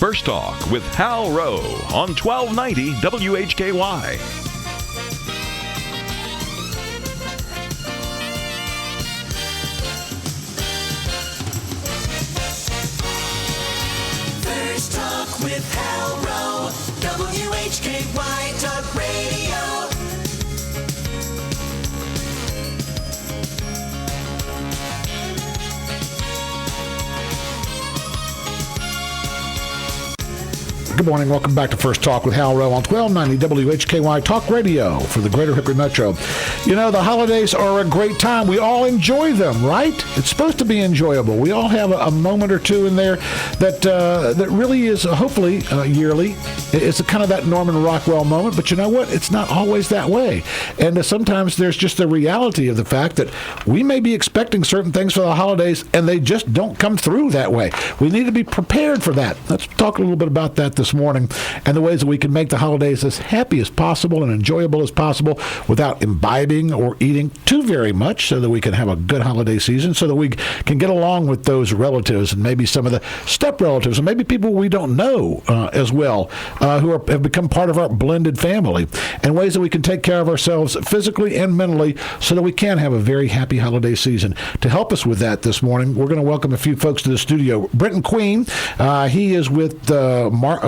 First Talk with Hal Rowe on 1290 WHKY. With Hal Rowe, WHKY Talk Radio. Good morning. Welcome back to First Talk with Hal Rowe on 1290 WHKY Talk Radio for the Greater Hickory Metro. You know, the holidays are a great time. We all enjoy them, right? It's supposed to be enjoyable. We all have a moment or two in there that really is, hopefully, yearly. It's kind of that Norman Rockwell moment, but you know what? It's not always that way. And sometimes there's just the reality of the fact that we may be expecting certain things for the holidays, and they just don't come through that way. We need to be prepared for that. Let's talk a little bit about that this morning and the ways that we can make the holidays as happy as possible and enjoyable as possible without imbibing or eating too very much, so that we can have a good holiday season, so that we can get along with those relatives and maybe some of the step relatives and maybe people we don't know as well who have become part of our blended family, and ways that we can take care of ourselves physically and mentally so that we can have a very happy holiday season. To help us with that this morning, we're going to welcome a few folks to the studio. Brenton Queen, he is with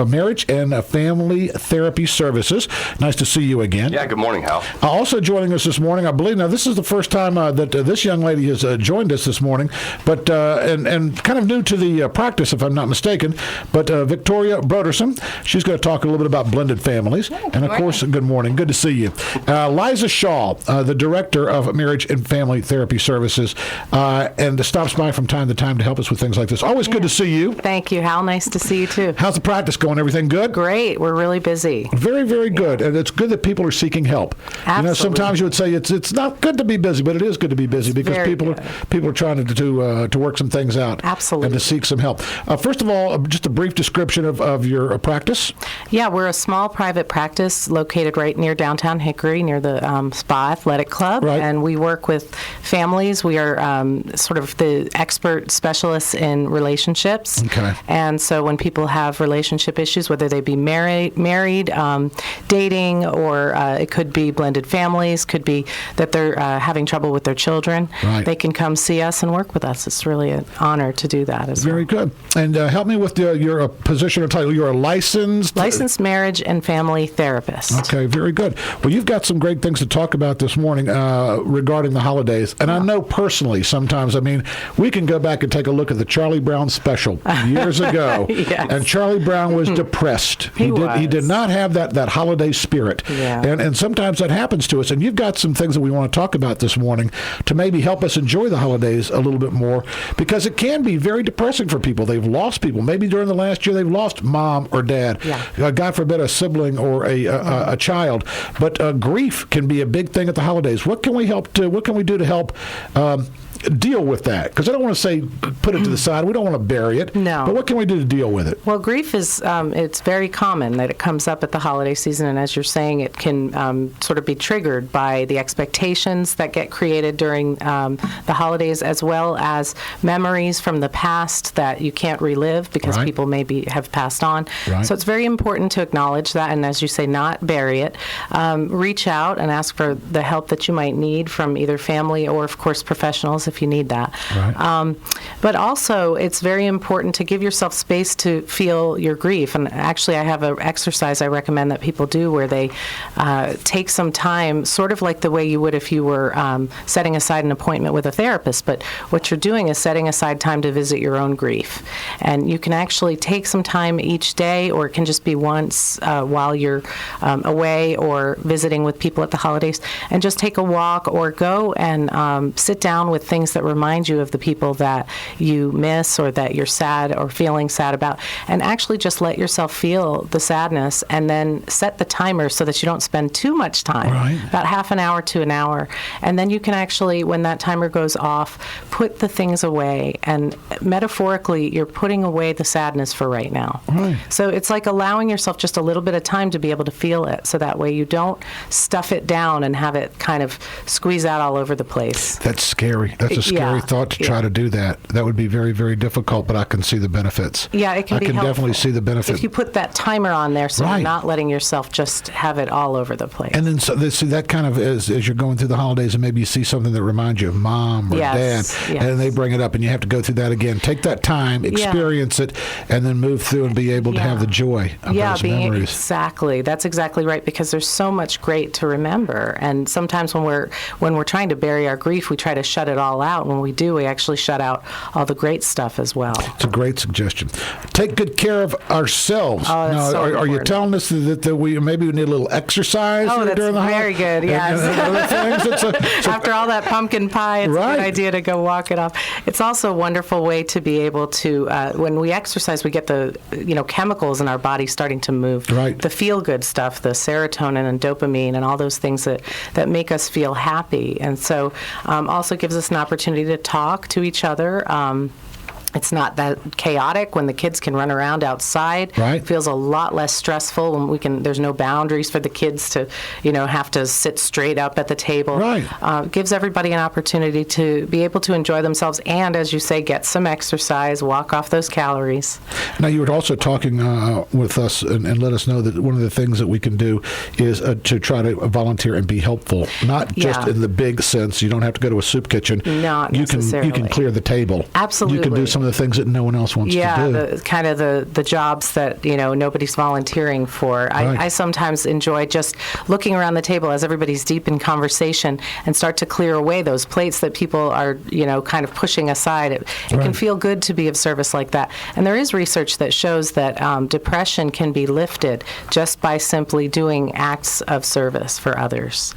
Marriage and Family Therapy Services. Nice to see you again. Yeah, good morning, Hal. Also joining us this morning, I believe, now this is the first time that this young lady has joined us this morning, but and kind of new to the practice, if I'm not mistaken, but Victoria Broderson. She's going to talk a little bit about blended families. And of course, good morning. Good to see you. Liza Shaw, the Director of Marriage and Family Therapy Services, and stops by from time to time to help us with things like this. Always good to see you. Thank you, Hal. Nice to see you, too. How's the practice going? Everything good? Great. We're really busy. Very, very good. And it's good that people are seeking help. Absolutely. You know, sometimes you would say it's not good to be busy, but it is good to be busy because people are trying to work some things out. Absolutely. And to seek some help. First of all, just a brief description of your practice. Yeah, we're a small private practice located right near downtown Hickory, near the Spa Athletic Club. Right. And we work with families. We are sort of the expert specialists in relationships. Okay. And so when people have relationship issues, whether they be married, dating, or it could be blended families, could be that they're having trouble with their children, right, they can come see us and work with us. It's really an honor to do that as well. Very good. And help me with your position or title. You're a licensed marriage and family therapist. Okay, very good. Well, you've got some great things to talk about this morning regarding the holidays. And I know personally sometimes, I mean, we can go back and take a look at the Charlie Brown special years ago. Yes. And Charlie Brown was depressed. He did not have that holiday spirit. Yeah. And sometimes that happens to us. And you've got some things that we want to talk about this morning to maybe help us enjoy the holidays a little bit more, because it can be very depressing for people. They've lost people. Maybe during the last year they've lost mom or dad. Yeah. God forbid, a sibling or a child. But grief can be a big thing at the holidays. What can we do to help deal with that? Because I don't want to say put it to the side. We don't want to bury it. No. But what can we do to deal with it? Well, grief is, it's very common that it comes up at the holiday season, and as you're saying, it can sort of be triggered by the expectations that get created during the holidays, as well as memories from the past that you can't relive because Right. people maybe have passed on. Right. So it's very important to acknowledge that, and as you say, not bury it. Reach out and ask for the help that you might need from either family or, of course, professionals if you need that. Right. But also, it's very important to give yourself space to feel your grief. And actually, I have an exercise I recommend that people do where they take some time, sort of like the way you would if you were setting aside an appointment with a therapist. But what you're doing is setting aside time to visit your own grief. And you can actually take some time each day, or it can just be once while you're away or visiting with people at the holidays, and just take a walk or go and sit down with things that remind you of the people that you miss or that you're sad or feeling sad about, and actually just let yourself feel the sadness, and then set the timer so that you don't spend too much time, Right. about half an hour to an hour, and then you can actually, when that timer goes off, put the things away, and metaphorically, you're putting away the sadness for right now. Right. So it's like allowing yourself just a little bit of time to be able to feel it, so that way you don't stuff it down and have it kind of squeeze out all over the place. That's scary. That's that's a scary Yeah, thought to try to do that. That would be very, very difficult, but I can see the benefits. Yeah, it can be helpful. Definitely see the benefit. If you put that timer on there, so Right. you're not letting yourself just have it all over the place. And then see that kind of as you're going through the holidays, and maybe you see something that reminds you of mom or Yes, dad, yes. and they bring it up, and you have to go through that again. Take that time, experience it, and then move through and be able to have the joy of those memories. Exactly. That's exactly right, because there's so much great to remember. And sometimes when we're trying to bury our grief, we try to shut it all out. When we do, we actually shut out all the great stuff as well. It's a great suggestion. Take good care of ourselves. Oh, that's now, so are you important. telling us that we maybe we need a little exercise Oh, during the that's very holiday? good, yes. And other things? After all that pumpkin pie, it's Right. a good idea to go walk it off. It's also a wonderful way to be able to, when we exercise, we get the chemicals in our body starting to move. Right. The feel-good stuff, the serotonin and dopamine and all those things that make us feel happy. And so also gives us an opportunity to talk to each other. It's not that chaotic when the kids can run around outside. Right. It feels a lot less stressful when there's no boundaries for the kids to, have to sit straight up at the table. Right. Gives everybody an opportunity to be able to enjoy themselves and, as you say, get some exercise, walk off those calories. Now, you were also talking with us and let us know that one of the things that we can do is to try to volunteer and be helpful, not just in the big sense. You don't have to go to a soup kitchen. Not you necessarily. You can clear the table. Absolutely. You can do some of the things that no one else wants to do. Yeah, the jobs that nobody's volunteering for. Right. I sometimes enjoy just looking around the table as everybody's deep in conversation and start to clear away those plates that people are kind of pushing aside. It can feel good to be of service like that. And there is research that shows that depression can be lifted just by simply doing acts of service for others.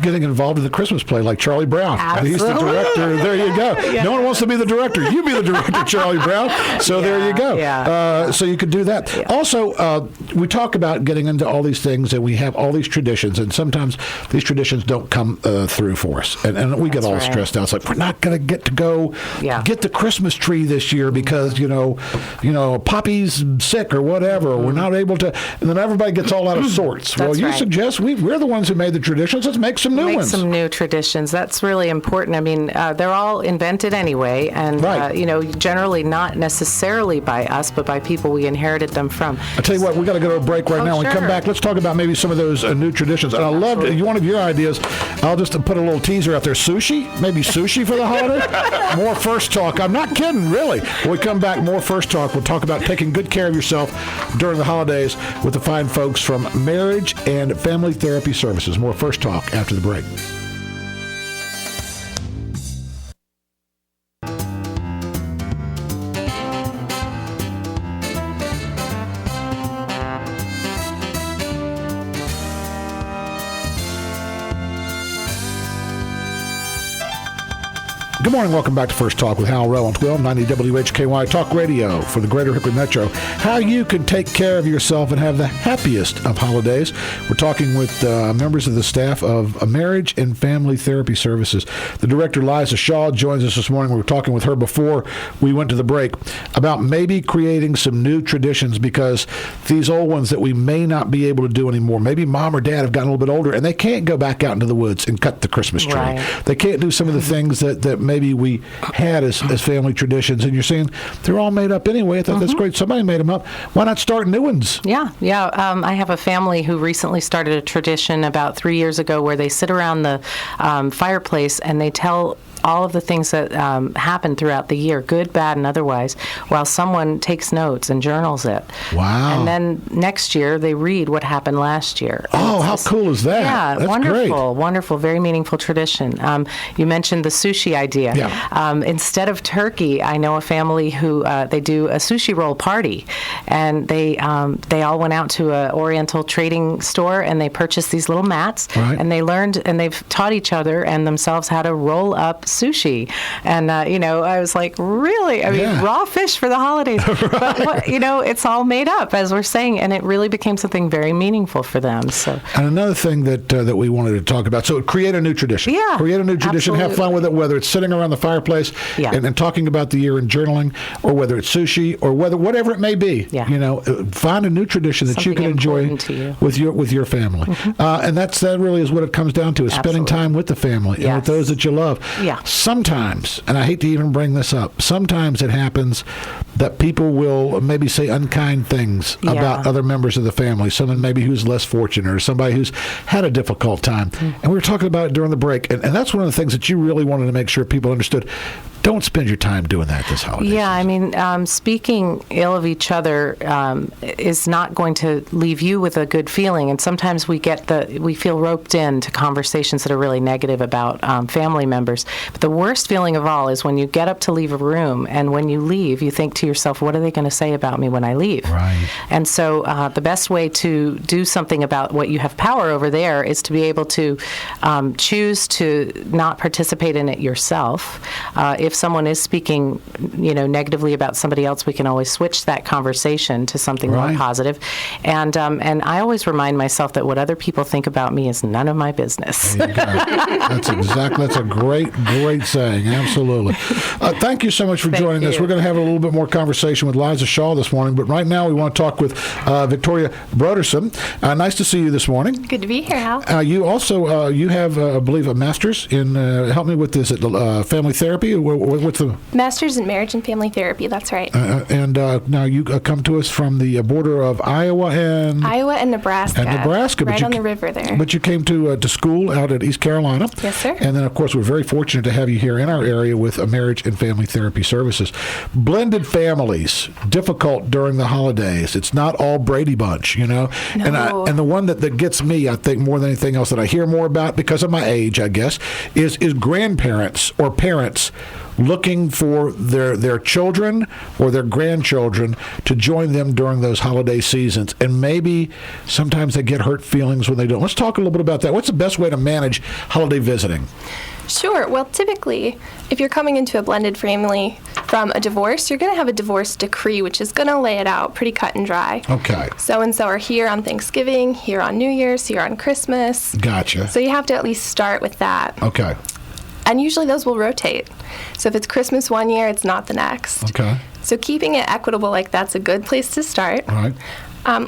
Getting involved in the Christmas play like Charlie Brown. He's the Absolutely. director. There you go. Yeah. No one wants to be the director. You be the director, Charlie Brown. So there you go. Yeah. So you could do that. Yeah. Also, we talk about getting into all these things, and we have all these traditions, and sometimes these traditions don't come through for us, and we get That's all right. stressed out. It's like, we're not going to get to go get the Christmas tree this year because Poppy's sick or whatever. Or we're not able to, and then everybody gets all out of sorts. Well, That's you right. suggest we're the ones who made the traditions. Let's make some new Make ones. some new traditions. That's really important. I mean, they're all invented anyway, and Right. generally not necessarily by us, but by people we inherited them from. I tell you what, we got to go to a break right now. When we come Sure. back, let's talk about maybe some of those new traditions. And I love one of your ideas. I'll just put a little teaser out there. Sushi, maybe sushi for the holiday. More First Talk. I'm not kidding, really. When we come back, more First Talk. We'll talk about taking good care of yourself during the holidays with the fine folks from Marriage and Family Therapy Services. More First Talk after the break. Good morning. Welcome back to First Talk with Hal Rowe on 1290 WHKY Talk Radio for the Greater Hickory Metro. How you can take care of yourself and have the happiest of holidays. We're talking with members of the staff of Marriage and Family Therapy Services. The director, Liza Shaw, joins us this morning. We were talking with her before we went to the break about maybe creating some new traditions because these old ones that we may not be able to do anymore. Maybe mom or dad have gotten a little bit older and they can't go back out into the woods and cut the Christmas tree. Right. They can't do some of the things that maybe we had as family traditions, and you're saying they're all made up anyway. I thought that's great. Somebody made them up. Why not start new ones? Yeah. I have a family who recently started a tradition about 3 years ago where they sit around the fireplace and they tell all of the things that happen throughout the year, good, bad, and otherwise, while someone takes notes and journals it. Wow. And then next year, they read what happened last year. Oh, how cool is that? Yeah, That's wonderful, great. wonderful, very meaningful tradition. You mentioned the sushi idea. Yeah. Instead of turkey, I know a family who they do a sushi roll party, and they all went out to an Oriental trading store and they purchased these little mats, Right. and they learned and they've taught each other and themselves how to roll up sushi. And I was like, really? I mean, Yeah. raw fish for the holidays. But it's all made up, as we're saying, and it really became something very meaningful for them. So. And another thing that we wanted to talk about, so create a new tradition. Yeah, Create a new tradition, have fun absolutely. with it, whether it's sitting around the fireplace Yeah. and talking about the year and journaling, or whether it's sushi, or whatever it may be. Yeah. Find a new tradition that you Something can enjoy important to you. with your family. And that really is what it comes down to, is spending Absolutely. time with the family and with Yes. those that you love. Yeah. Sometimes, and I hate to even bring this up, sometimes it happens that people will maybe say unkind things about other members of the family, someone maybe who's less fortunate or somebody who's had a difficult time. And we were talking about it during the break, and that's one of the things that you really wanted to make sure people understood. Don't spend your time doing that this holiday season. I mean, speaking ill of each other is not going to leave you with a good feeling, and sometimes we feel roped into conversations that are really negative about family members. But the worst feeling of all is when you get up to leave a room, and when you leave, you think to yourself, what are they going to say about me when I leave? Right. And so the best way to do something about what you have power over there is to be able to choose to not participate in it yourself. If someone is speaking, negatively about somebody else, we can always switch that conversation to something more positive. And I always remind myself that what other people think about me is none of my business. There you go. That's a great saying. Absolutely. Thank you so much for joining us. We're going to have a little bit more conversation with Liza Shaw this morning, but right now we want to talk with Victoria Broderson. Nice to see you this morning. Good to be here, Hal. You also you have, I believe, a master's in, help me with this, family therapy? What's the Master's in Marriage and Family Therapy, that's right. And now you come to us from the border of Iowa and Nebraska. Right on the river there. But you came to school out at East Carolina. Yes, sir. And then, of course, we're very fortunate to have you here in our area with Marriage and Family Therapy Services. Blended families, difficult during the holidays. It's not all Brady Bunch, No. And the one that gets me, I think, more than anything else that I hear more about, because of my age, I guess, is grandparents or parents looking for their children or their grandchildren to join them during those holiday seasons. And maybe sometimes they get hurt feelings when they don't. Let's talk a little bit about that. What's the best way to manage holiday visiting? Sure. Well, typically, if you're coming into a blended family from a divorce, you're going to have a divorce decree, which is going to lay it out pretty cut and dry. Okay. So-and-so are here on Thanksgiving, here on New Year's, here on Christmas. Gotcha. So you have to at least start with that. Okay. And usually those will rotate. So if it's Christmas one year, it's not the next. Okay. So keeping it equitable like that's a good place to start. All right.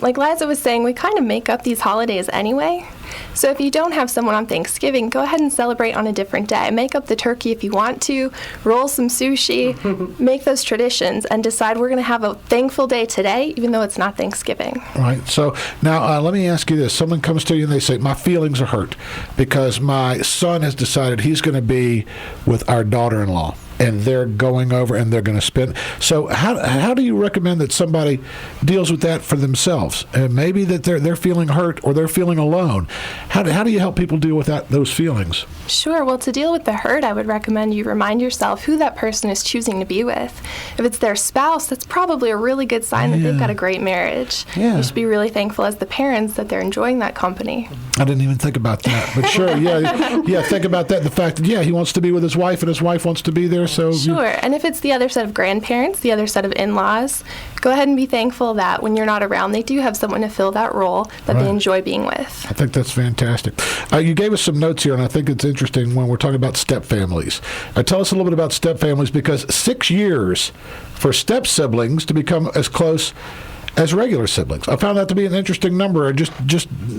Like Liza was saying, we kind of make up these holidays anyway. So if you don't have someone on Thanksgiving, go ahead and celebrate on a different day. Make up the turkey if you want to, roll some sushi, make those traditions, and decide we're going to have a thankful day today, even though it's not Thanksgiving. Right. So now let me ask you this. Someone comes to you and they say, my feelings are hurt because my son has decided he's going to be with our daughter-in-law. And they're going over and they're going to spend. So how do you recommend that somebody deals with that for themselves? Maybe that they're feeling hurt or they're feeling alone. How do you help people deal with those feelings? Sure. Well, to deal with the hurt, I would recommend you remind yourself who that person is choosing to be with. If it's their spouse, that's probably a really good sign that they've got a great marriage. Yeah. You should be really thankful as the parents that they're enjoying that company. I didn't even think about that. But sure, yeah, think about that. The fact that, he wants to be with his wife and his wife wants to be there. So Sure. And if it's the other set of grandparents, the other set of in-laws, go ahead and be thankful that when you're not around, they do have someone to fill that role that they enjoy being with. I think that's fantastic. You gave us some notes here, and I think it's interesting when we're talking about step families. Tell us a little bit about step families, because 6 years for step siblings to become as close as regular siblings. I found that to be an interesting number. Just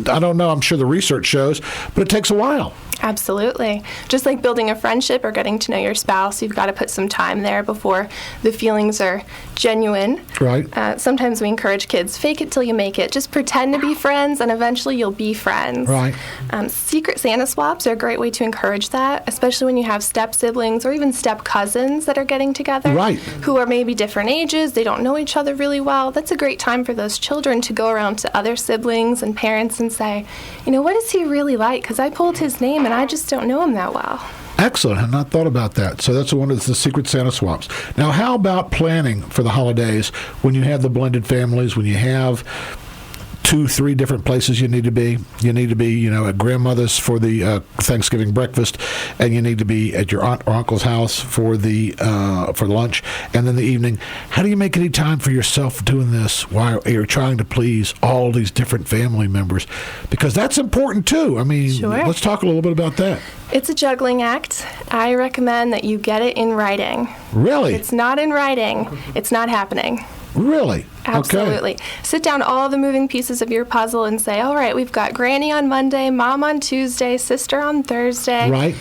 I don't know, I'm sure the research shows, but it takes a while. Absolutely. Just like building a friendship or getting to know your spouse, you've got to put some time there before the feelings are genuine. Right. Sometimes we encourage kids, fake it till you make it. Just pretend to be friends, and eventually you'll be friends. Right. Secret Santa swaps are a great way to encourage that, especially when you have step siblings or even step cousins that are getting together. Right. Who are maybe different ages. They don't know each other really well. That's a great time for those children to go around to other siblings and parents and say, what is he really like? Because I pulled his name and I just don't know him that well. Excellent. I had not thought about that. So that's one of the Secret Santa swaps. Now, how about planning for the holidays when you have the blended families, when you have 2-3 different places you need to be? You need to be, at grandmother's for the Thanksgiving breakfast, and you need to be at your aunt or uncle's house for the for lunch, and then the evening. How do you make any time for yourself doing this while you're trying to please all these different family members? Because that's important too. I mean, Sure. Let's talk a little bit about that. It's a juggling act. I recommend that you get it in writing. Really? If it's not in writing, it's not happening. Really? Absolutely. Okay. Sit down all the moving pieces of your puzzle and say, all right, we've got Granny on Monday, Mom on Tuesday, Sister on Thursday. Right.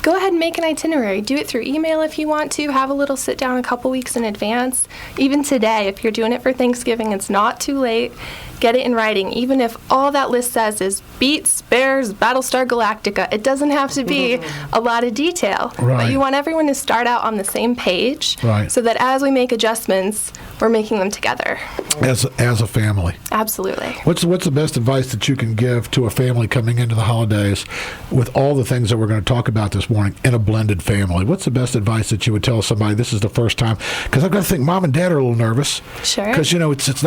go ahead and make an itinerary. Do it through email if you want to. Have a little sit down a couple weeks in advance. Even today, if you're doing it for Thanksgiving, it's not too late. Get it in writing. Even if all that list says is Beats, Bears, Battlestar Galactica, it doesn't have to be a lot of detail. Right. But you want everyone to start out on the same page, Right. so that as we make adjustments, we're making them together. As a family. Absolutely. What's the best advice that you can give to a family coming into the holidays with all the things that we're going to talk about this morning in a blended family? What's the best advice that you would tell somebody this is the first time? Because I've got to think mom and dad are a little nervous. Sure. Because, it's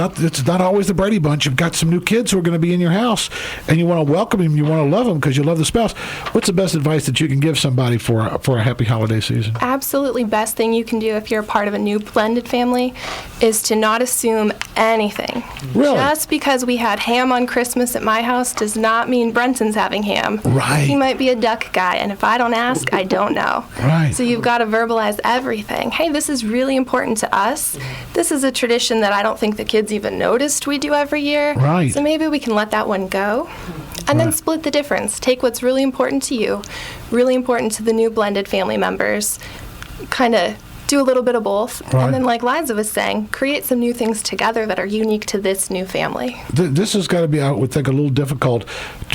not always the Brady Bunch. You've got some new kids who are going to be in your house, and you want to welcome them, you want to love them because you love the spouse. What's the best advice that you can give somebody for a happy holiday season? Absolutely best thing you can do if you're a part of a new blended family is to not assume anything. Really? Just because we had ham on Christmas at my house does not mean Brenton's having ham. Right. He might be a duck guy, and if I don't ask, I don't know. Right. So you've got to verbalize everything. Hey, this is really important to us. This is a tradition that I don't think the kids even noticed we do every year. Right. So maybe we can let that one go. And then split the difference. Take what's really important to you, really important to the new blended family members, kind of do a little bit of both. Right. And then, like Liza was saying, create some new things together that are unique to this new family. This has got to be, I would think, a little difficult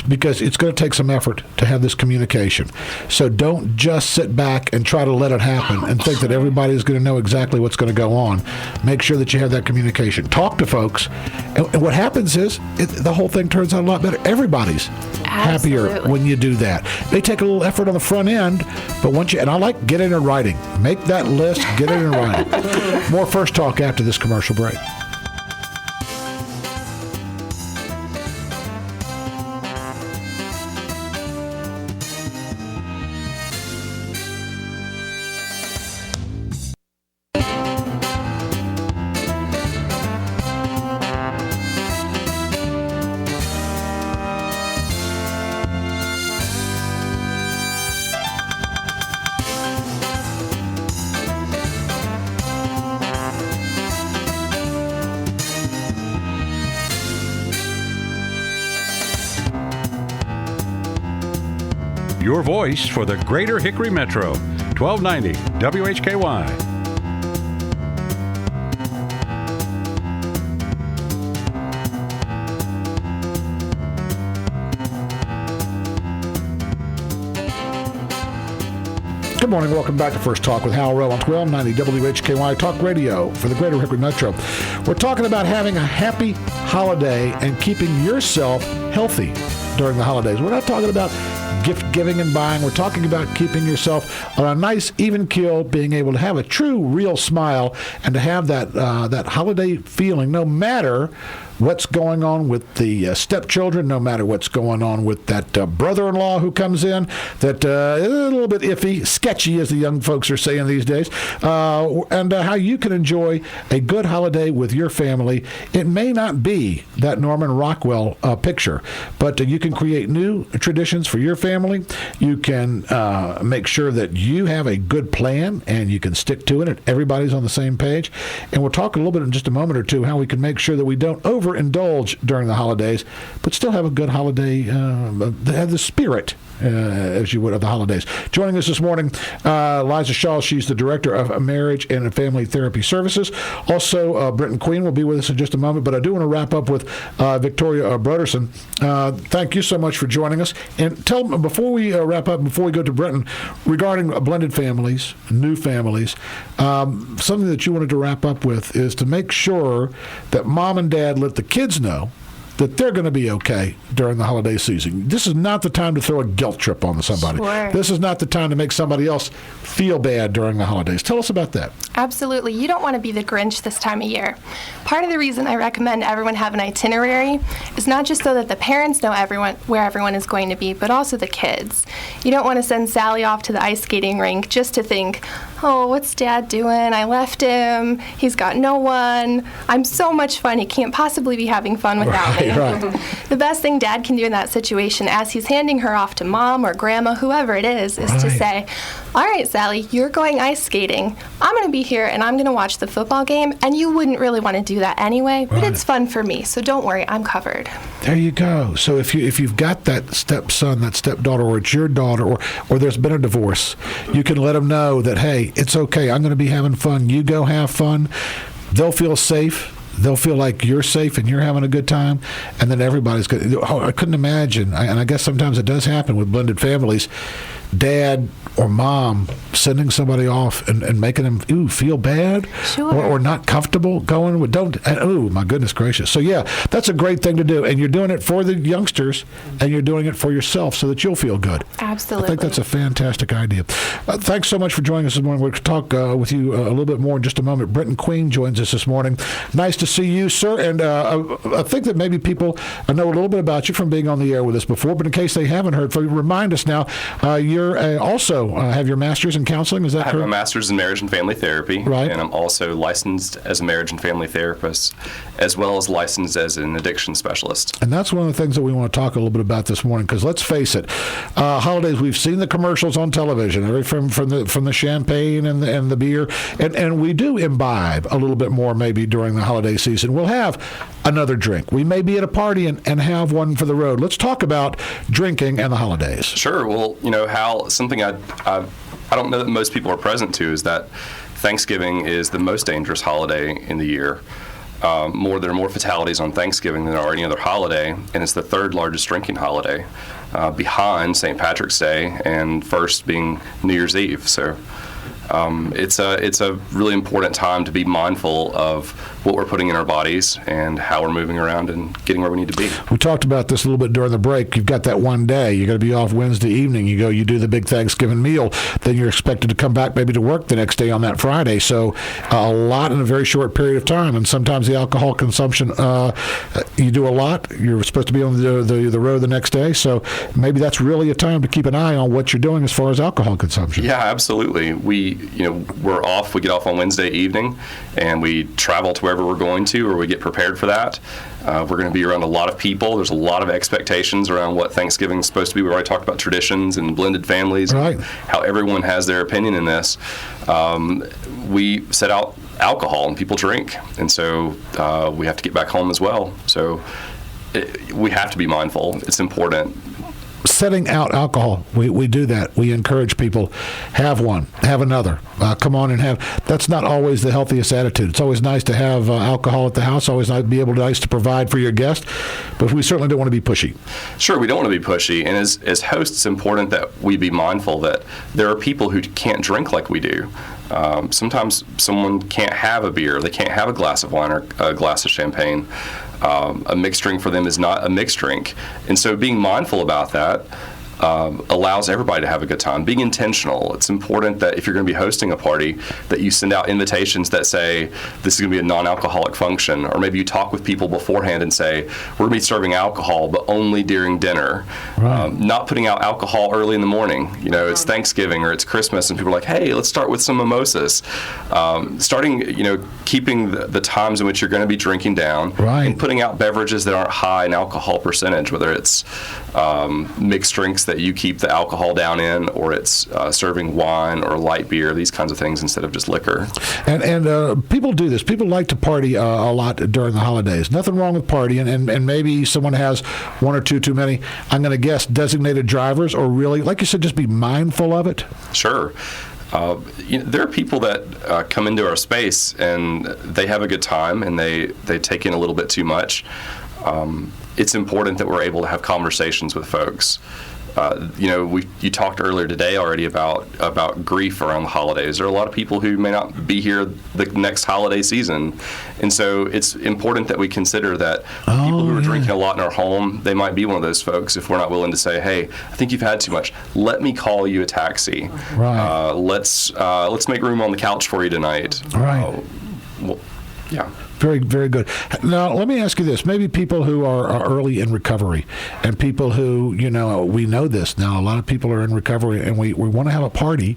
because it's going to take some effort to have this communication. So don't just sit back and try to let it happen and think that everybody's going to know exactly what's going to go on. Make sure that you have that communication. Talk to folks. And what happens is the whole thing turns out a lot better. Everybody's happier Absolutely. when you do that. They take a little effort on the front end, but once and I like get it in writing. Make that list, get it in writing. More First Talk after this commercial break. Your voice for the Greater Hickory Metro. 1290 WHKY. Good morning. Welcome back to First Talk with Hal Rowe on 1290 WHKY Talk Radio for the Greater Hickory Metro. We're talking about having a happy holiday and keeping yourself healthy during the holidays. We're not talking about gift giving and buying. We're talking about keeping yourself on a nice, even keel, being able to have a true, real smile and to have that holiday feeling no matter what's going on with the stepchildren, no matter what's going on with that brother-in-law who comes in, that is a little bit iffy, sketchy, as the young folks are saying these days, and how you can enjoy a good holiday with your family. It may not be that Norman Rockwell picture, but you can create new traditions for your family. You can make sure that you have a good plan and you can stick to it and everybody's on the same page. And we'll talk a little bit in just a moment or two how we can make sure that we don't overindulge during the holidays, but still have a good holiday, have the spirit, as you would, of the holidays. Joining us this morning, Liza Shaw. She's the Director of Marriage and Family Therapy Services. Also, Brenton Queen will be with us in just a moment, but I do want to wrap up with Victoria Broderson. Thank you so much for joining us. And tell me, before we wrap up, before we go to Brenton, regarding blended families, new families, something that you wanted to wrap up with is to make sure that mom and dad let the kids know that they're going to be okay during the holiday season. This is not the time to throw a guilt trip on somebody. Sure. This is not the time to make somebody else feel bad during the holidays. Tell us about that. Absolutely. You don't want to be the Grinch this time of year. Part of the reason I recommend everyone have an itinerary is not just so that the parents know where everyone is going to be, but also the kids. You don't want to send Sally off to the ice skating rink just to think, oh, what's Dad doing? I left him. He's got no one. I'm so much fun. He can't possibly be having fun without me. Right. The best thing Dad can do in that situation, as he's handing her off to Mom or Grandma, whoever it is to say, all right, Sally, you're going ice skating. I'm going to be here and I'm going to watch the football game, and you wouldn't really want to do that anyway, but it's fun for me, so don't worry, I'm covered. There you go. So if you've got that stepson, that stepdaughter, or it's your daughter, or there's been a divorce, you can let them know that, hey, it's okay, I'm going to be having fun. You go have fun. They'll feel safe. They'll feel like you're safe and you're having a good time, and then everybody's good. Oh, I couldn't imagine, and I guess sometimes it does happen with blended families, dad or mom sending somebody off and making them feel bad, Sure. or not comfortable going with my goodness gracious. So yeah, that's a great thing to do, and you're doing it for the youngsters and you're doing it for yourself so that you'll feel good. Absolutely. I think that's a fantastic idea. Thanks so much for joining us this morning. We'll talk with you a little bit more in just a moment. Brenton Queen joins us this morning. Nice to see you, sir, and I think that maybe people know a little bit about you from being on the air with us before, but in case they haven't heard from you, remind us now, you're also have your master's in counseling, is that correct? I have a master's in marriage and family therapy, right. And I'm also licensed as a marriage and family therapist, as well as licensed as an addiction specialist. And that's one of the things that we want to talk a little bit about this morning, because let's face it, holidays, we've seen the commercials on television, from the champagne and the beer, and we do imbibe a little bit more maybe during the holiday season. We'll have another drink. We may be at a party and have one for the road. Let's talk about drinking and the holidays. Sure. Well, Hal, something I don't know that most people are present to is that Thanksgiving is the most dangerous holiday in the year. There are more fatalities on Thanksgiving than there are any other holiday, and it's the third largest drinking holiday, behind St. Patrick's Day and first being New Year's Eve. So it's a really important time to be mindful of what we're putting in our bodies and how we're moving around and getting where we need to be. We talked about this a little bit during the break. You've got that one day. You're going to be off Wednesday evening. You do the big Thanksgiving meal. Then you're expected to come back maybe to work the next day on that Friday. So a lot in a very short period of time. And sometimes the alcohol consumption, you do a lot. You're supposed to be on the road the next day. So maybe that's really a time to keep an eye on what you're doing as far as alcohol consumption. Yeah, absolutely. We're off. We get off on Wednesday evening, and we travel to wherever we're going to, or we get prepared for that. We're going to be around a lot of people. There's a lot of expectations around what Thanksgiving is supposed to be. We already talked about traditions and blended families, right, and how everyone has their opinion in this. We set out alcohol, and people drink, and so we have to get back home as well. So we have to be mindful. It's important. Setting out alcohol, we do that. We encourage people, have one, have another, come on and have. That's not always the healthiest attitude. It's always nice to have alcohol at the house, always nice to provide for your guest, but we certainly don't want to be pushy. Sure, we don't want to be pushy, and as hosts, it's important that we be mindful that there are people who can't drink like we do. Sometimes someone can't have a beer, they can't have a glass of wine or a glass of champagne. A mixed drink for them is not a mixed drink. And so being mindful about that allows everybody to have a good time. Being intentional. It's important that if you're going to be hosting a party, that you send out invitations that say, this is going to be a non-alcoholic function. Or maybe you talk with people beforehand and say, we're going to be serving alcohol, but only during dinner. Right. Not putting out alcohol early in the morning. It's Thanksgiving or it's Christmas, and people are like, hey, let's start with some mimosas. Keeping the times in which you're going to be drinking down, right, and putting out beverages that aren't high in alcohol percentage, whether it's mixed drinks that you keep the alcohol down in, or it's serving wine or light beer, these kinds of things instead of just liquor. And people do this. People like to party a lot during the holidays. Nothing wrong with partying, and maybe someone has one or two too many. I'm going to guess designated drivers, or really, like you said, just be mindful of it. Sure. There are people that come into our space and they have a good time and they take in a little bit too much. It's important that we're able to have conversations with folks. You talked earlier today already about grief around the holidays. There are a lot of people who may not be here the next holiday season, and so it's important that we consider that people who are drinking a lot in our home, they might be one of those folks. If we're not willing to say, hey, I think you've had too much, let me call you a taxi. Right. Let's make room on the couch for you tonight. Right. Yeah. Very, very good. Now, let me ask you this. Maybe people who are early in recovery and people who, we know this now. A lot of people are in recovery and we want to have a party,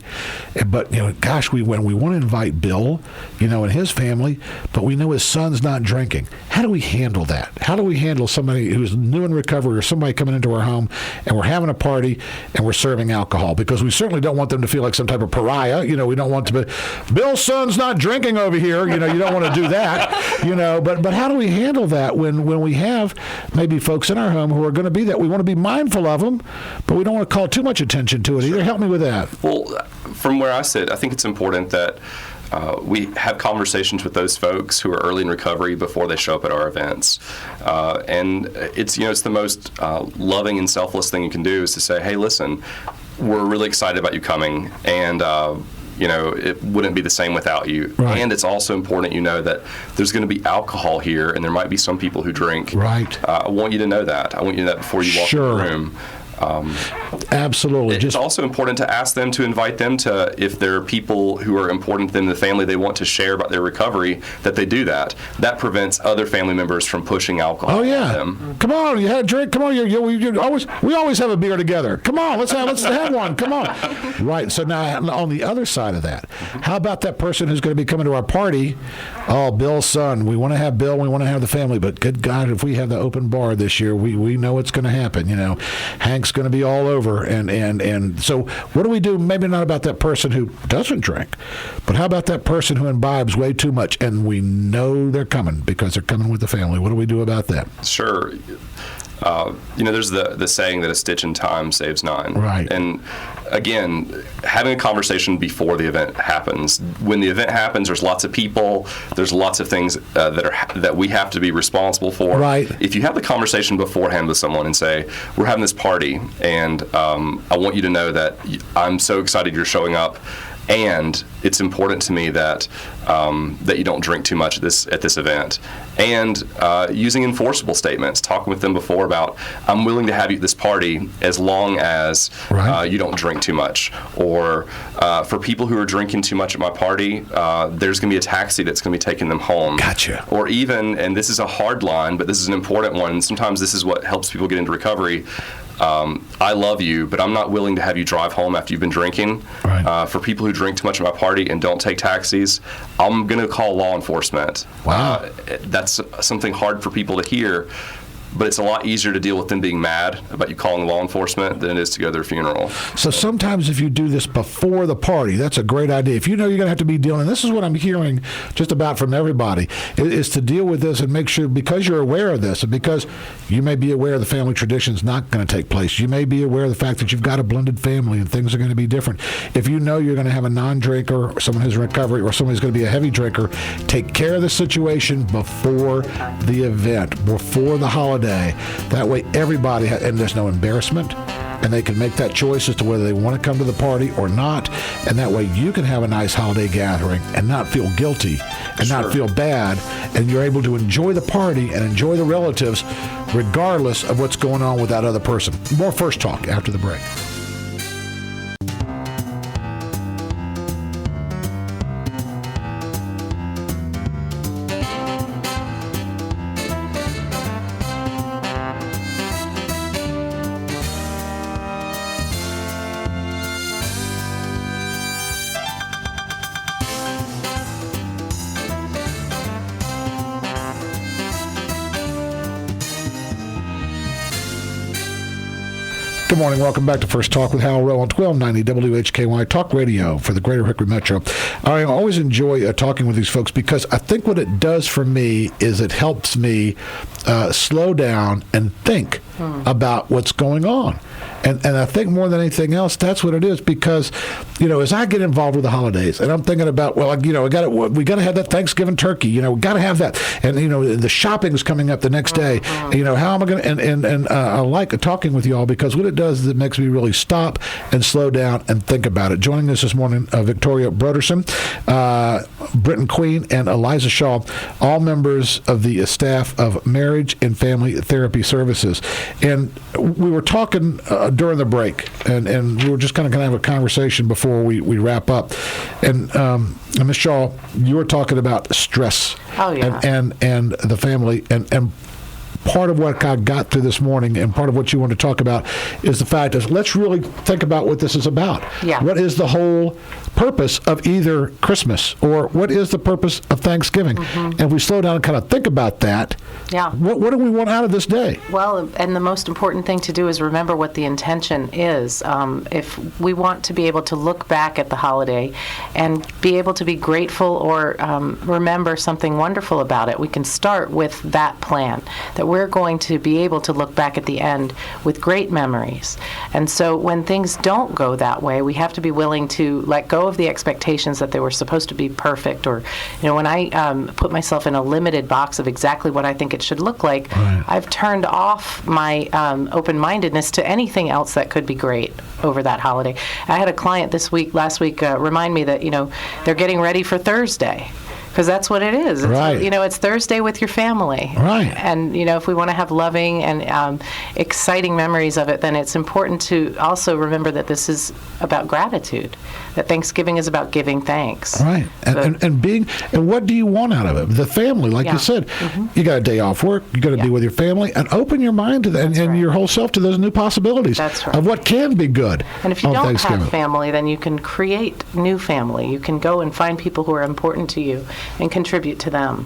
but, gosh, when we want to invite Bill, and his family, but we know his son's not drinking. How do we handle that? How do we handle somebody who's new in recovery or somebody coming into our home and we're having a party and we're serving alcohol? Because we certainly don't want them to feel like some type of pariah. We don't want to be, Bill's son's not drinking over here. You don't want to do that. But how do we handle that when we have maybe folks in our home who are going to be that? We want to be mindful of them, but we don't want to call too much attention to it either. Help me with that. Well, from where I sit, I think it's important that we have conversations with those folks who are early in recovery before they show up at our events. And it's the most loving and selfless thing you can do is to say, hey, listen, we're really excited about you coming, and it wouldn't be the same without you. Right. And it's also important that there's going to be alcohol here, and there might be some people who drink. Right. I want you to know that. I want you to know that before you walk in the room. Absolutely. It's also important to ask them, to invite them to, if there are people who are important to them in the family they want to share about their recovery, that they do that. That prevents other family members from pushing alcohol on them. Come on, you had a drink. Come on, we always have a beer together. Come on, let's have one. Come on. Right. So now on the other side of that, how about that person who's going to be coming to our party? Oh, Bill's son. We want to have Bill. We want to have the family. But good God, if we have the open bar this year, we know what's going to happen. Hank's going to be all over, and so what do we do? Maybe not about that person who doesn't drink, but how about that person who imbibes way too much, and we know they're coming because they're coming with the family? What do we do about that? Sure. There's the saying that a stitch in time saves nine. Right. And again, having a conversation before the event happens. When the event happens, there's lots of people. There's lots of things that we have to be responsible for. Right. If you have the conversation beforehand with someone and say, we're having this party, and I want you to know that I'm so excited you're showing up. And it's important to me that you don't drink too much at this event. And using enforceable statements, talking with them before about, I'm willing to have you at this party as long as you don't drink too much. Or for people who are drinking too much at my party, there's going to be a taxi that's going to be taking them home. Gotcha. Or even, and this is a hard line, but this is an important one, sometimes this is what helps people get into recovery. I love you, but I'm not willing to have you drive home after you've been drinking. Right. For people who drink too much at my party and don't take taxis, I'm going to call law enforcement. Wow. That's something hard for people to hear, but it's a lot easier to deal with them being mad about you calling law enforcement than it is to go to their funeral. So sometimes if you do this before the party, that's a great idea. If you know you're going to have to be dealing, and this is what I'm hearing just about from everybody, is to deal with this and make sure, because you're aware of this, and because you may be aware the family tradition's not going to take place. You may be aware of the fact that you've got a blended family and things are going to be different. If you know you're going to have a non-drinker, or someone who's in recovery, or someone who's going to be a heavy drinker, take care of the situation before the event, before the holiday. That way everybody, and there's no embarrassment, and they can make that choice as to whether they want to come to the party or not, and that way you can have a nice holiday gathering and not feel guilty and not feel bad, and you're able to enjoy the party and enjoy the relatives regardless of what's going on with that other person. More First Talk after the break. Good morning. Welcome back to First Talk with Hal Rowe on 1290 WHKY Talk Radio for the Greater Hickory Metro. I always enjoy talking with these folks because I think what it does for me is it helps me slow down and think about what's going on. And I think more than anything else, that's what it is, because, as I get involved with the holidays, and I'm thinking about, we got to have that Thanksgiving turkey, we got to have that, and the shopping's coming up the next day, how am I going to, and I like talking with you all because what it does is it makes me really stop and slow down and think about it. Joining us this morning, Victoria Broderson, Britton Queen, and Liza Shaw, all members of the staff of Marriage and Family Therapy Services. And we were talking during the break, and we were just kind of going to have a conversation before we wrap up. And Ms. Shaw, you were talking about stress. Oh, yeah. And the family and part of what I got through this morning and part of what you want to talk about is the fact is let's really think about what this is about. Yeah. What is the whole purpose of either Christmas or what is the purpose of Thanksgiving? And if we slow down and kind of think about that, what do we want out of this day? Well, and the most important thing to do is remember what the intention is. If we want to be able to look back at the holiday and be able to be grateful or remember something wonderful about it, we can start with that plan, that we're going to be able to look back at the end with great memories. And so when things don't go that way, we have to be willing to let go of the expectations that they were supposed to be perfect. Or, when I put myself in a limited box of exactly what I think it should look like, I've turned off my open-mindedness to anything else that could be great over that holiday. I had a client last week, remind me that, they're getting ready for Thursday. Because that's what it is. It's Thursday with your family. Right. And, if we want to have loving and exciting memories of it, then it's important to also remember that this is about gratitude, that Thanksgiving is about giving thanks. Right. And what do you want out of it? The family, like you said, you got a day off work, you got to be with your family, and open your mind to that and your whole self to those new possibilities of what can be good. And if you don't have family, then you can create new family. You can go and find people who are important to you and contribute to them.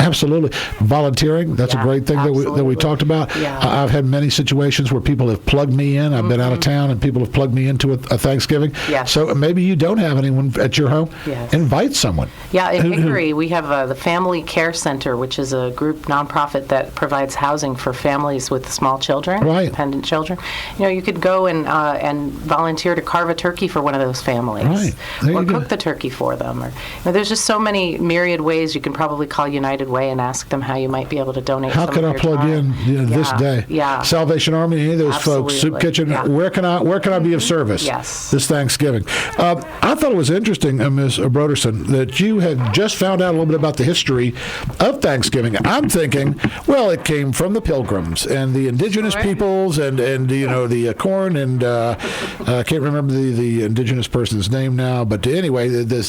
Absolutely. Volunteering, that's a great thing that we talked about. Yeah. I've had many situations where people have plugged me in. I've been out of town and people have plugged me into a Thanksgiving. Yes. So maybe you don't have anyone at your home. Yes. Invite someone. Yeah, in Hickory, we have the Family Care Center, which is a group nonprofit that provides housing for families with small children, dependent children. You could go and volunteer to carve a turkey for one of those families. Right. Or cook the turkey for them. Or there's just so many myriad ways. You can probably call United Way and ask them how you might be able to donate how some can of I your plug time. in this day? Yeah. Salvation Army, any of those folks, Soup Kitchen, where can I be of service this Thanksgiving? I thought it was interesting, Ms. Broderson, that you had just found out a little bit about the history of Thanksgiving. I'm thinking, well, it came from the Pilgrims and the indigenous peoples and the corn and I can't remember the indigenous person's name now, but anyway, this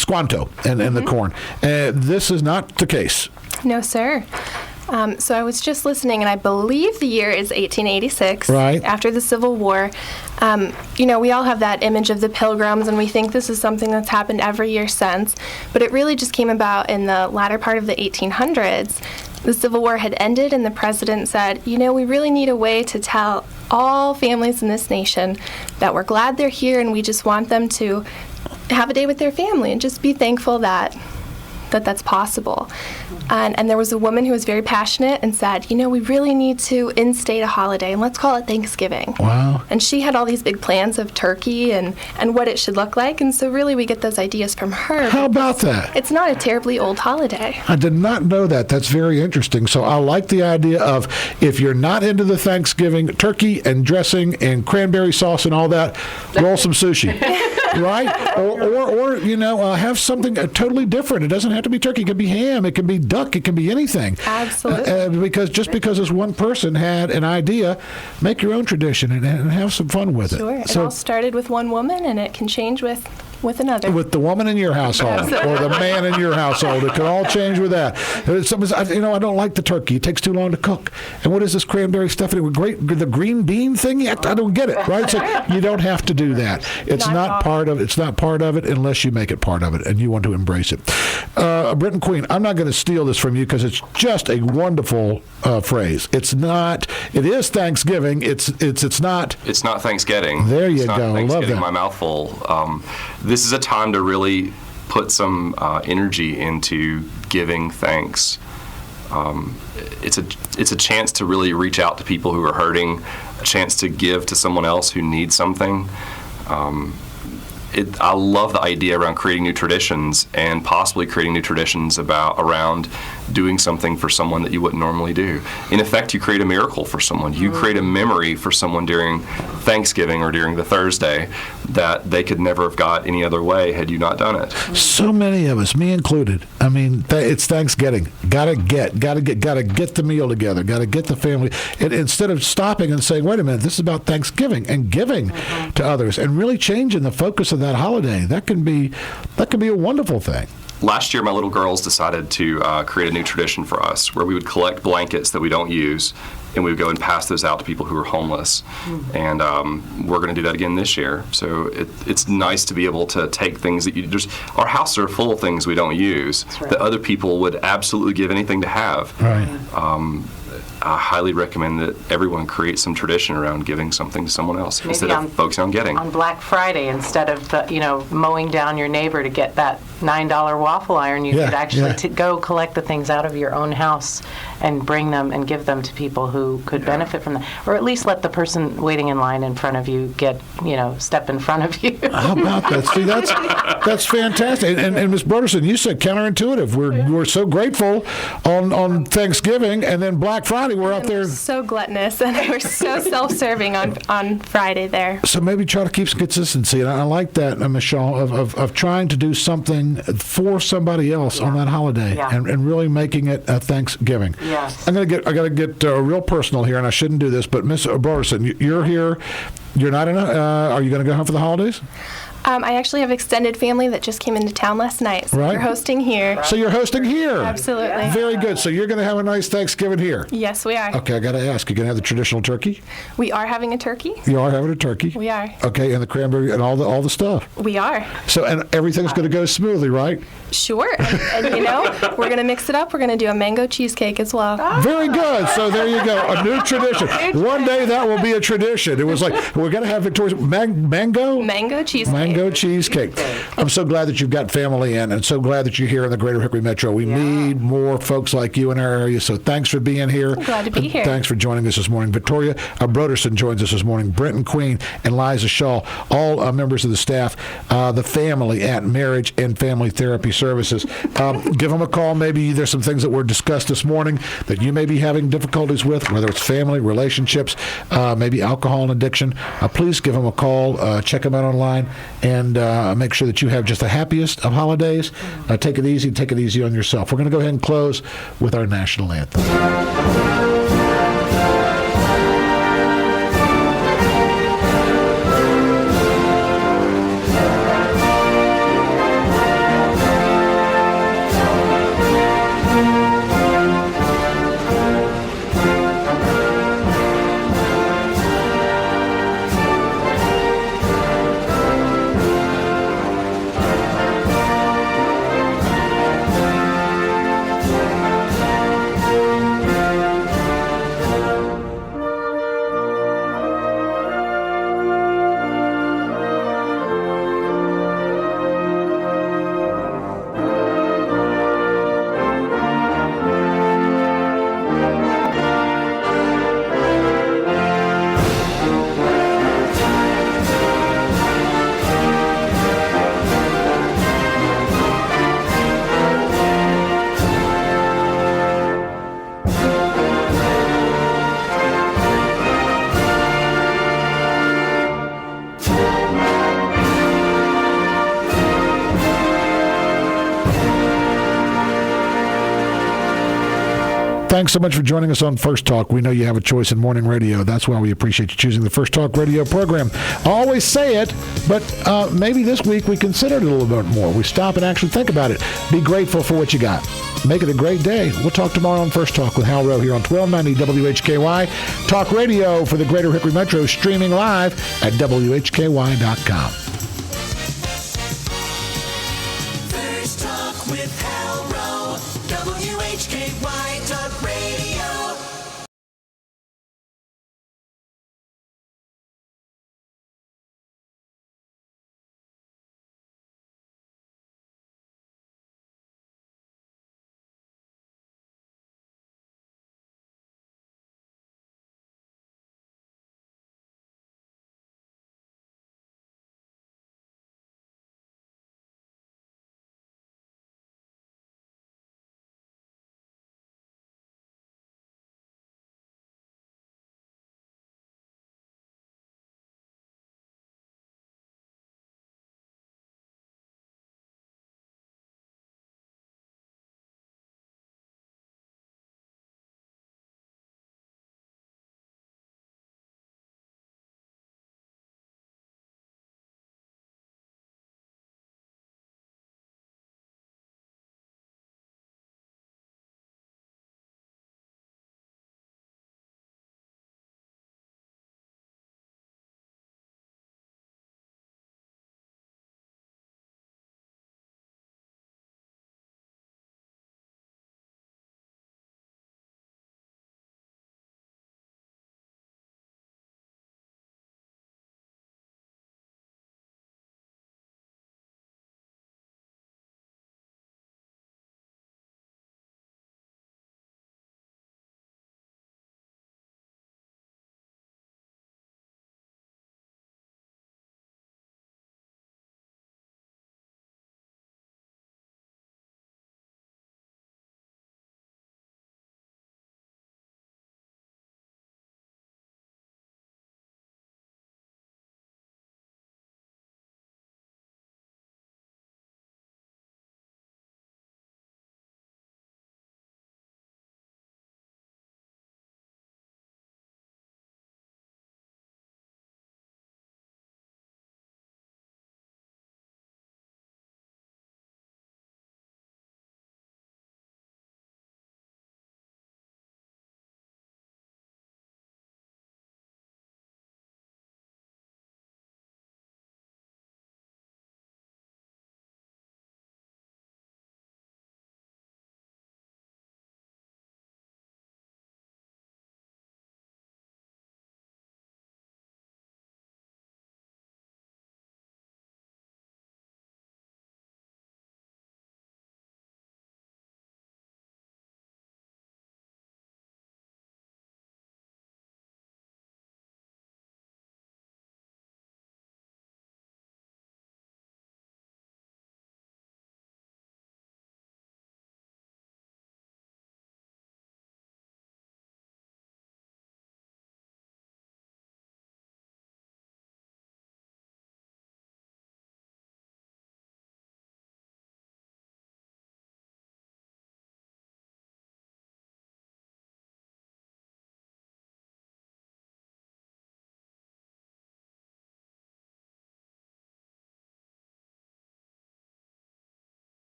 Squanto and the corn. This is not the case. No, sir. So I was just listening, and I believe the year is 1886, after the Civil War. We all have that image of the Pilgrims, and we think this is something that's happened every year since, but it really just came about in the latter part of the 1800s. The Civil War had ended, and the president said, we really need a way to tell all families in this nation that we're glad they're here, and we just want them to have a day with their family and just be thankful that that's possible. And there was a woman who was very passionate and said, we really need to instate a holiday, and let's call it Thanksgiving. Wow. And she had all these big plans of turkey and what it should look like, and so really we get those ideas from her. How about that? It's not a terribly old holiday. I did not know that. That's very interesting. So I like the idea of if you're not into the Thanksgiving turkey and dressing and cranberry sauce and all that, roll some sushi. Right? Or have something totally different. It doesn't have to be turkey. It could be ham. It could be duck. It can be anything. Absolutely. Because this one person had an idea, make your own tradition and have some fun with it. Sure. It all started with one woman, and it can change with another. With the woman in your household or the man in your household. It could all change with that. I don't like the turkey. It takes too long to cook. And what is this cranberry stuff? The green bean thing? I don't get it, right? So you don't have to do that. It's not part of it unless you make it part of it and you want to embrace it. Britton Queen, I'm not going to steal this from you because it's just a wonderful phrase. It is Thanksgiving. It's not Thanksgiving. There you it's not go. I love that. My mouthful. This is a time to really put some energy into giving thanks. It's a chance to really reach out to people who are hurting, a chance to give to someone else who needs something. I love the idea around creating new traditions and possibly creating new traditions around doing something for someone that you wouldn't normally do. In effect, you create a miracle for someone. You create a memory for someone during Thanksgiving or during the Thursday that they could never have got any other way had you not done it. So many of us, me included. I mean, it's Thanksgiving. Gotta get the meal together. Gotta get the family. And instead of stopping and saying, "Wait a minute, this is about Thanksgiving," and giving to others, and really changing the focus of that holiday, that can be a wonderful thing. Last year, my little girls decided to create a new tradition for us where we would collect blankets that we don't use, and we would go and pass those out to people who are homeless. And we're going to do that again this year. So it's nice to be able to take things that our houses are full of things we don't use that other people would absolutely give anything to have. Right. I highly recommend that everyone create some tradition around giving something to someone else instead of focusing on getting. On Black Friday, instead of mowing down your neighbor to get that $9 waffle iron, you could actually go collect the things out of your own house and bring them and give them to people who could benefit from them, or at least let the person waiting in line in front of you step in front of you. How about that? See, that's fantastic. And Ms. Broderson, you said counterintuitive. We're so grateful on Thanksgiving, and then Black Friday we're out there. So gluttonous, and we're so self-serving on Friday there. So maybe try to keep some consistency, and I like that, Ms. Shaw, of trying to do something for somebody else on that holiday, and really making it a Thanksgiving. Yes. I gotta get real personal here, and I shouldn't do this, but Ms. Broderson, you're here. You're not in are you going to go home for the holidays? I actually have extended family that just came into town last night, so we're hosting here. So you're hosting here? Absolutely. Very good. So you're going to have a nice Thanksgiving here? Yes, we are. Okay, I got to ask, you going to have the traditional turkey? We are having a turkey. You are having a turkey? We are. Okay, and the cranberry and all the stuff? We are. So, and everything's going to go smoothly, right? Sure. And we're going to mix it up. We're going to do a mango cheesecake as well. Very good. So there you go. A new tradition. One day that will be a tradition. It was like, we're going to have Victoria's mango? Mango cheesecake. Mango cheesecake. I'm so glad that you've got family in, and so glad that you're here in the Greater Hickory Metro. We need more folks like you in our area, so thanks for being here. I'm glad to be here. Thanks for joining us this morning. Victoria Broderson joins us this morning. Brenton Queen and Liza Shaw, all members of the staff, the family at Marriage and Family Therapy Services. Give them a call. Maybe there's some things that were discussed this morning that you may be having difficulties with, whether it's family, relationships, maybe alcohol and addiction. Please give them a call. Check them out online, and make sure that you have just the happiest of holidays. Take it easy on yourself. We're going to go ahead and close with our national anthem. Thanks so much for joining us on First Talk. We know you have a choice in morning radio. That's why we appreciate you choosing the First Talk radio program. I always say it, but maybe this week we consider it a little bit more. We stop and actually think about it. Be grateful for what you got. Make it a great day. We'll talk tomorrow on First Talk with Hal Rowe here on 1290 WHKY. Talk radio for the Greater Hickory Metro, streaming live at WHKY.com.